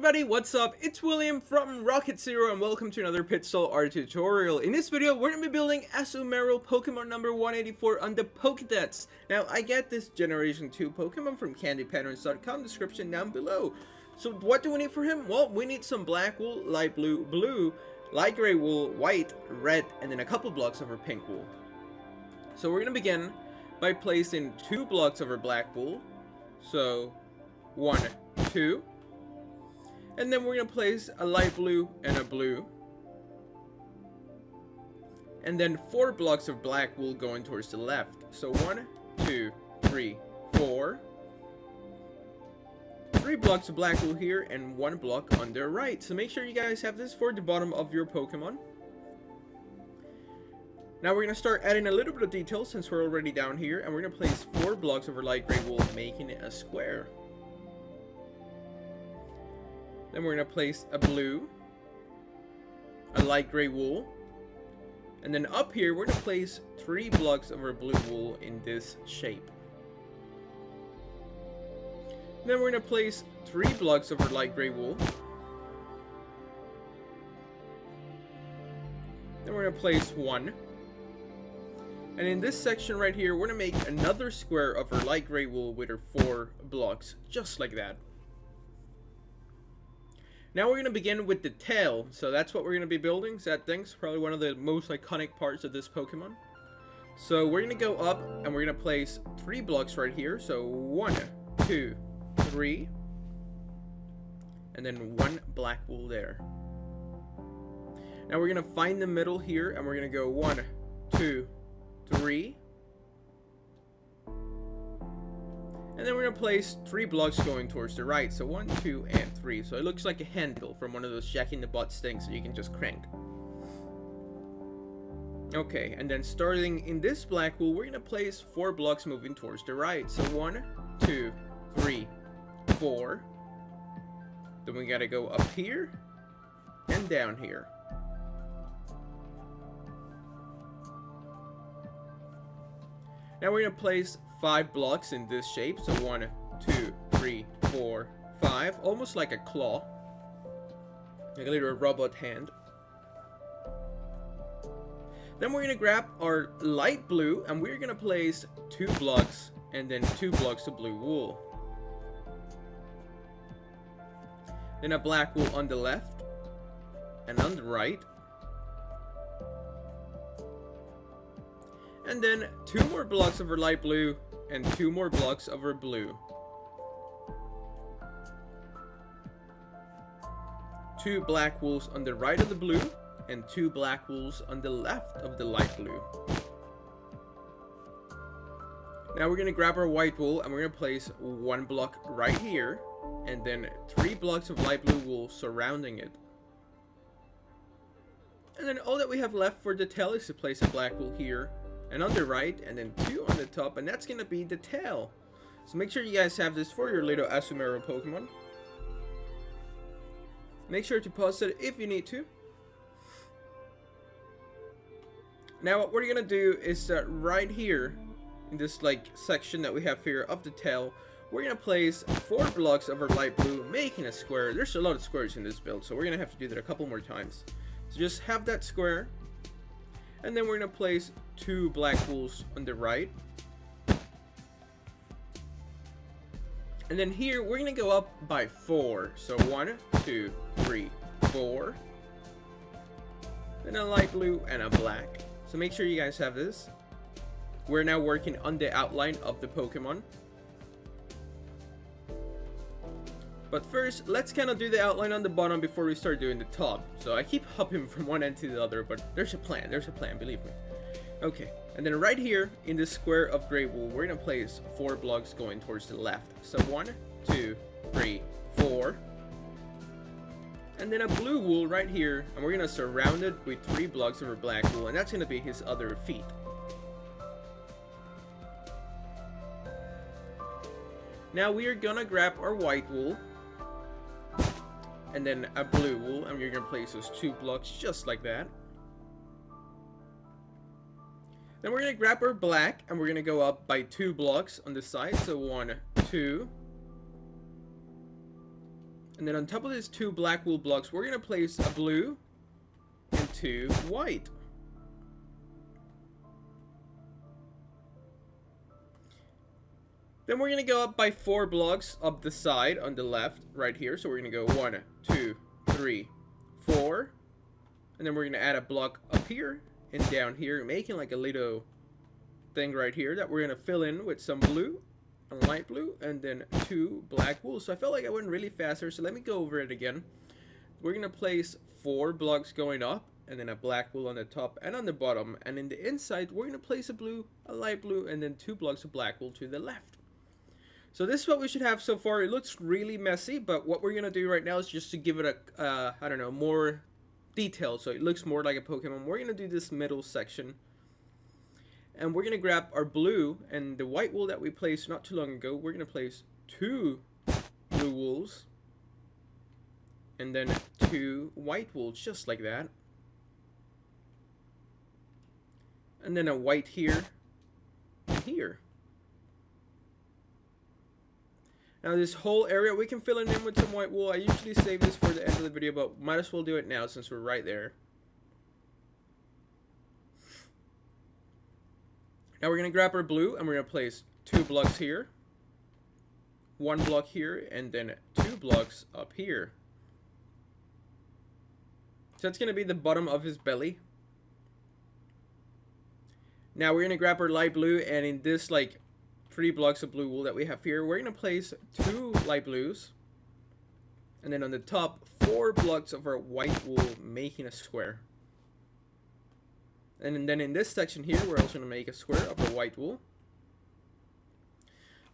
everybody, what's up? It's William from Rocket Zero and welcome to another Pitstall art tutorial. In this video, we're going to be building Azumarill Pokemon number 184 on the Pokédex. Now, I get this Generation 2 Pokemon from candypatterns.com, description down below. So what do we need for him? Well, we need some black wool, light blue, light gray wool, white, red, and then a couple blocks of our pink wool. So we're going to begin by placing 2 blocks of our black wool. So 1, 2. And then we're going to place a light blue and a blue. And then 4 blocks of black wool going towards the left. So 1, 2, 3, 4. 3 blocks of black wool here and 1 block on the right. So make sure you guys have this for the bottom of your Pokemon. Now we're going to start adding a little bit of detail since we're already down here. And we're going to place 4 blocks of our light gray wool, making it a square. Then we're going to place a blue, a light gray wool, and then up here we're going to place 3 blocks of our blue wool in this shape. Then we're going to place 3 blocks of our light gray wool. Then we're going to place 1. And in this section right here, we're going to make another square of our light gray wool with our 4 blocks, just like that. Now we're going to begin with the tail. So that's what we're going to be building. That thing's probably one of the most iconic parts of this Pokemon. So we're going to go up and we're going to place 3 blocks right here. So 1, 2, 3. And then 1 black wool there. Now we're going to find the middle here and we're going to go 1, 2, 3. And then we're going to place 3 blocks going towards the right. So 1, 2, and 3. So it looks like a handle from one of those Jack in the Box things that you can just crank. Okay, and then starting in this black wool, we're going to place 4 blocks moving towards the right. So 1, 2, 3, 4. Then we got to go up here and down here. Now we're going to place 5 blocks in this shape. So 1, 2, 3, 4, 5. Almost like a claw. Like a little robot hand. Then we're going to grab our light blue and we're going to place 2 blocks and then 2 blocks of blue wool. Then a black wool on the left and on the right. And then 2 more blocks of our light blue and 2 more blocks of our blue. 2 black wools on the right of the blue and 2 black wools on the left of the light blue. Now we're going to grab our white wool and we're going to place 1 block right here and then 3 blocks of light blue wool surrounding it. And then all that we have left for the tail is to place a black wool here and on the right, and then 2 on the top, and that's gonna be the tail. So make sure you guys have this for your little Azumarill Pokemon. Make sure to pause it if you need to. Now what we're gonna do is that right here, in this like section that we have here of the tail, we're gonna place 4 blocks of our light blue, making a square. There's a lot of squares in this build, so we're gonna have to do that a couple more times. So just have that square. And then we're going to place 2 black wools on the right. And then here, we're going to go up by 4. So 1, 2, 3, 4. Then a light blue and a black. So make sure you guys have this. We're now working on the outline of the Pokemon. But first, let's kind of do the outline on the bottom before we start doing the top. So I keep hopping from one end to the other, but there's a plan, believe me. Okay, and then right here in this square of gray wool, we're going to place 4 blocks going towards the left. So 1, 2, 3, 4. And then a blue wool right here, and we're going to surround it with 3 blocks of our black wool, and that's going to be his other feet. Now we are going to grab our white wool. And then a blue wool, and we're going to place those 2 blocks just like that. Then we're going to grab our black, and we're going to go up by 2 blocks on the side. So 1, 2. And then on top of these 2 black wool blocks, we're going to place a blue and 2 white. Then we're going to go up by 4 blocks up the side on the left, right here. So we're going to go 1, 2, 3, 4. And then we're going to add a block up here and down here, making like a little thing right here that we're going to fill in with some blue and light blue and then 2 black wool. So I felt like I went really faster, so let me go over it again. We're going to place 4 blocks going up and then a black wool on the top and on the bottom. And in the inside, we're going to place a blue, a light blue, and then 2 blocks of black wool to the left. So this is what we should have so far. It looks really messy, but what we're going to do right now is just to give it a, I don't know, more detail. So it looks more like a Pokemon. We're going to do this middle section. And we're going to grab our blue and the white wool that we placed not too long ago. We're going to place 2 blue wools. And then 2 white wools, just like that. And then a white here and here. Now this whole area, we can fill it in with some white wool. I usually save this for the end of the video, but might as well do it now since we're right there. Now we're going to grab our blue and we're going to place 2 blocks here. 1 block here and then 2 blocks up here. So that's going to be the bottom of his belly. Now we're going to grab our light blue and in this like 3 blocks of blue wool that we have here, we're going to place 2 light blues. And then on the top, 4 blocks of our white wool, making a square. And then in this section here, we're also going to make a square of our white wool.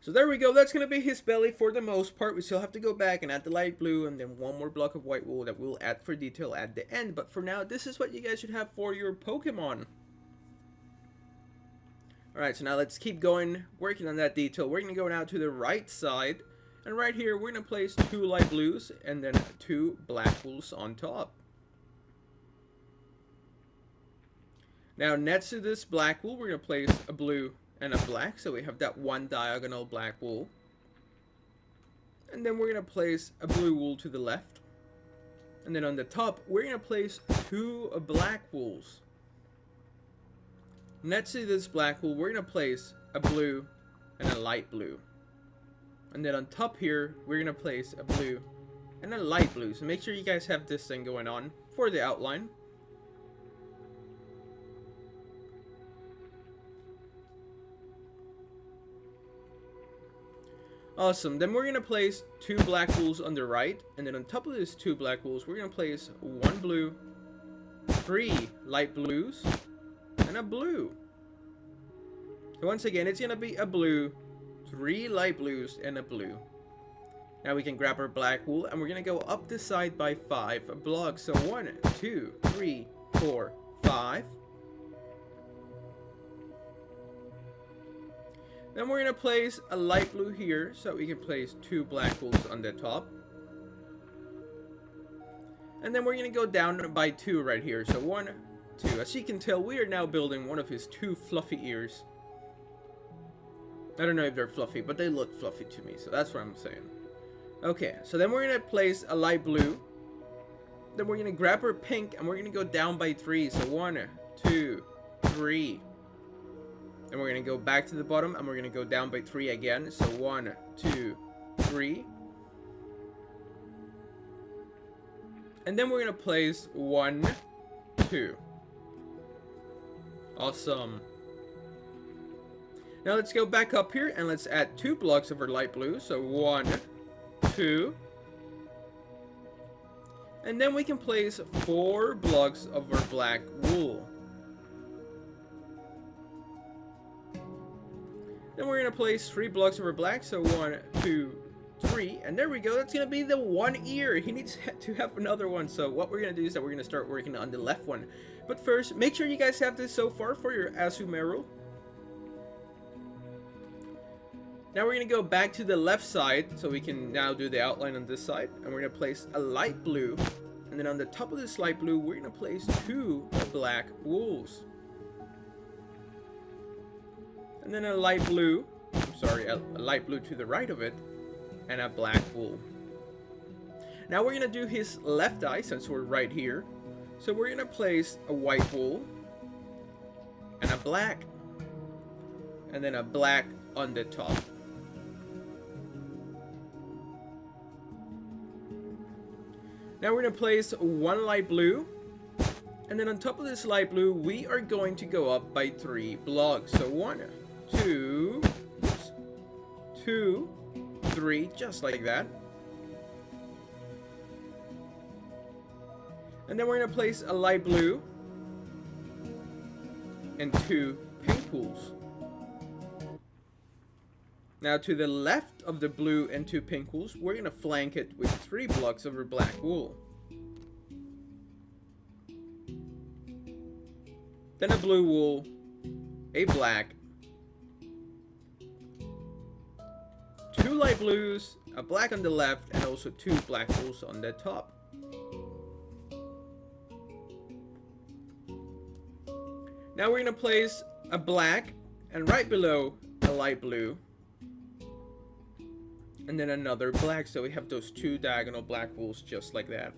So there we go. That's going to be his belly for the most part. We still have to go back and add the light blue and then 1 more block of white wool that we'll add for detail at the end. But for now, this is what you guys should have for your Pokemon. Alright, so now let's keep going, working on that detail. We're going to go now to the right side. And right here, we're going to place 2 light blues and then 2 black wools on top. Now, next to this black wool, we're going to place a blue and a black. So we have that 1 diagonal black wool. And then we're going to place a blue wool to the left. And then on the top, we're going to place 2 black wools. Next to this black wool, we're going to place a blue and a light blue. And then on top here, we're going to place a blue and a light blue. So make sure you guys have this thing going on for the outline. Awesome. Then we're going to place 2 black wools on the right. And then on top of these 2 black wools, we're going to place 1 blue, 3 light blues, and a blue. So once again, it's going to be a blue, 3 light blues, and a blue. Now we can grab our black wool and we're going to go up the side by 5 blocks. So 1, 2, 3, 4, 5. Then we're going to place a light blue here so we can place 2 black wools on the top. And then we're going to go down by 2 right here. So 1, 2. As you can tell, we are now building one of his 2 fluffy ears. I don't know if they're fluffy, but they look fluffy to me, so that's what I'm saying. Okay, so then we're going to place a light blue. Then we're going to grab our pink, and we're going to go down by 3. So 1, 2, 3. And we're going to go back to the bottom, and we're going to go down by 3 again. So 1, 2, 3. And then we're going to place 1, 2. Awesome. Now let's go back up here and let's add 2 blocks of our light blue. So 1, 2. And then we can place 4 blocks of our black wool. Then we're going to place 3 blocks of our black. So 1, 2, 3. And there we go. That's going to be the 1 ear. He needs to have another one. So what we're going to do is that we're going to start working on the left one. But first, make sure you guys have this so far for your Azumarill. Now we're going to go back to the left side, so we can now do the outline on this side. And we're going to place a light blue. And then on the top of this light blue, we're going to place 2 black wools. And then a light blue, a light blue to the right of it, and a black wool. Now we're gonna do his left eye since we're right here. So we're gonna place a white wool and a black, and then a black on the top. Now we're gonna place one light blue, and then on top of this light blue, we are going to go up by 3 blocks. So 1, 2, 2, 3, just like that. And then we're gonna place a light blue and 2 pink pools. Now to the left of the blue and 2 pink pools, we're gonna flank it with 3 blocks of our black wool. Then a blue wool, a black, 2 light blues, a black on the left, and also 2 black wools on the top. Now we're gonna place a black, and right below a light blue, and then another black, so we have those 2 diagonal black wools just like that.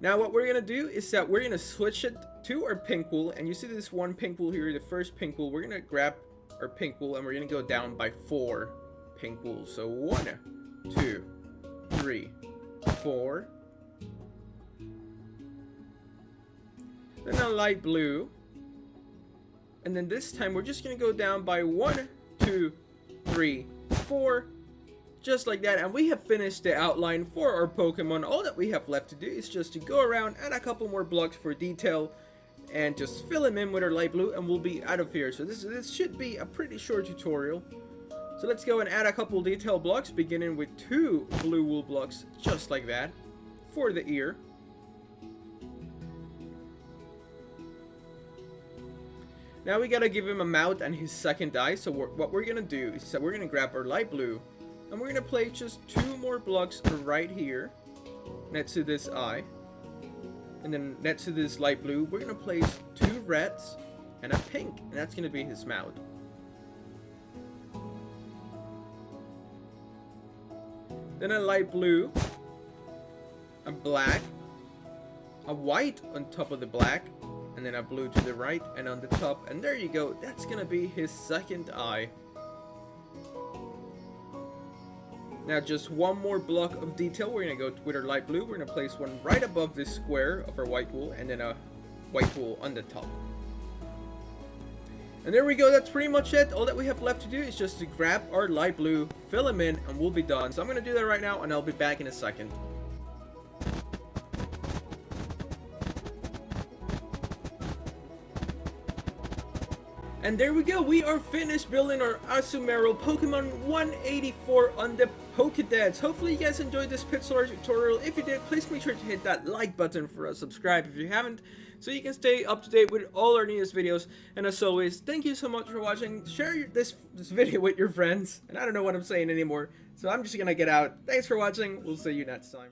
Now what we're gonna do is that we're gonna switch it to our pink wool, and you see this one pink wool here, the first pink wool. We're gonna grab our pink wool and we're gonna go down by 4 pink wools. So 1, 2, 3, 4. Then a light blue, and then this time we're just gonna go down by 1, 2, 3, 4, just like that. And we have finished the outline for our Pokemon. All that we have left to do is just to go around, add a couple more blocks for detail, and just fill them in with our light blue, and we'll be out of here. So this should be a pretty short tutorial. So let's go and add a couple detail blocks, beginning with 2 blue wool blocks, just like that, for the ear. Now we gotta give him a mouth and his second eye. So what we're gonna do is that we're gonna grab our light blue, and we're gonna place just 2 more blocks right here next to this eye, and then next to this light blue we're gonna place 2 reds and a pink, and that's gonna be his mouth. Then a light blue, a black, a white on top of the black, and then a blue to the right and on the top, and there you go. That's gonna be his second eye. Now just one more block of detail. We're gonna go with our light blue. We're gonna place one right above this square of our white wool, and then a white wool on the top. And there we go. That's pretty much it. All that we have left to do is just to grab our light blue, fill them in, and we'll be done. So I'm gonna do that right now, and I'll be back in a second. And there we go, we are finished building our Azumarill Pokemon 184 on the Pokédex. Hopefully you guys enjoyed this Pixel tutorial. If you did, please make sure to hit that like button for us, subscribe if you haven't, so you can stay up to date with all our newest videos. And as always, thank you so much for watching. Share this video with your friends. And I don't know what I'm saying anymore, so I'm just gonna get out. Thanks for watching, we'll see you next time.